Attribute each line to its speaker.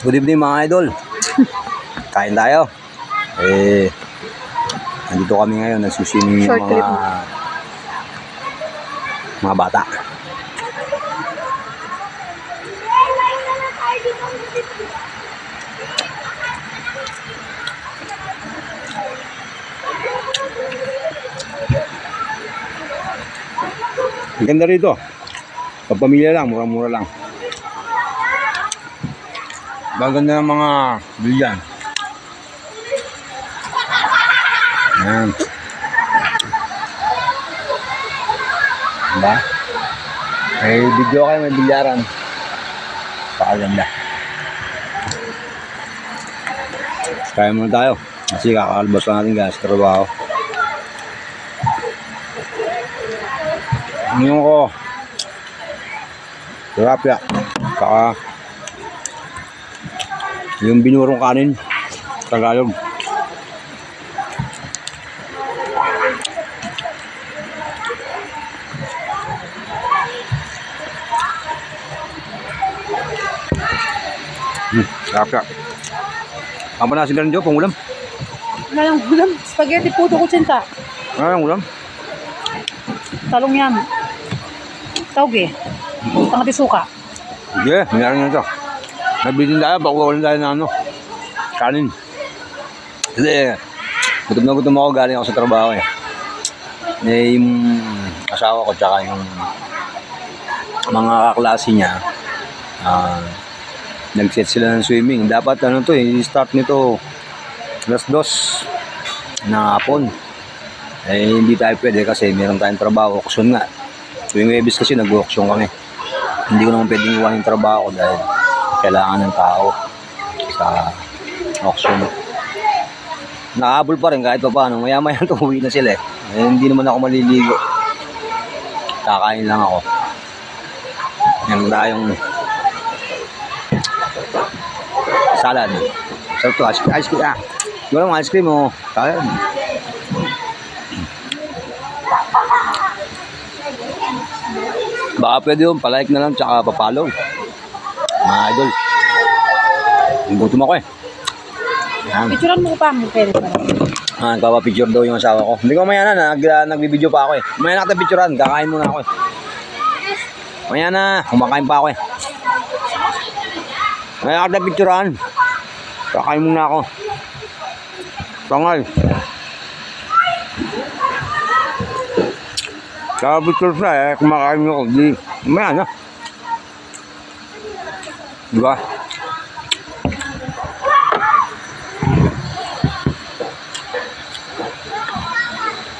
Speaker 1: Good evening mga idol. Kain tayo. Nandito kami ngayon, nagsuswimming yung mga bata. Ang ganda rito. Pagpamilya lang, murang-mura lang. Maganda ng mga bilyan. Ayan. Diba? May video kayo, may bilyaran. Pakaganda. Kaya muna tayo. Kasi kakakalbas lang natin guys, trabaho. Ngayon ko tilapia. Saka yung binurong kanin Tagalog. Tilapia. Ang panasin ka rin dyan, pangulam.
Speaker 2: Ngayon ulam, spaghetti puto kutsinta.
Speaker 1: Ang ulam.
Speaker 2: Talong yan. Tauge. Tangati suka.
Speaker 1: Sige, mayroon nyo ito. Nabitin tayo, bakuwalan tayo ng kanin. Kasi, gutom na gutom ako, galing ako sa trabaho eh. Yung asawa ko, tsaka yung mga kaklase niya, nag-set sila ng swimming. Dapat start nito alas 2 na hapon. Hindi tayo pwede kasi meron tayong trabaho, auction nga. Tuwing Webes kasi nag-auction kami. Hindi ko naman pwedeng iwan yung trabaho dahil kailangan ng tao sa auction. Nakahabol pa rin kahit pa paano. Maya-maya uwi na sila eh. Hindi naman ako maliligo. Kakain lang ako. Yan tayong salad. Sarap to. Ice cream. Wala mong ice cream oh. Kaya. Baka pwede yung palike na lang tsaka papalaw. Mga idol. Gutom ako eh.
Speaker 2: Picturean mo pa mo pwede pa.
Speaker 1: Nagpapapicture daw yung asawa ko. Hindi ko maya na, nagbibideo pa ako eh. Maya na kita picturean, kakain muna ako eh. Maya na, kumakain pa ako eh. Maya kita picturean. Kakain muna ako. Tangay. Picture siya eh, kumakain ako. Di, maya na. Diba?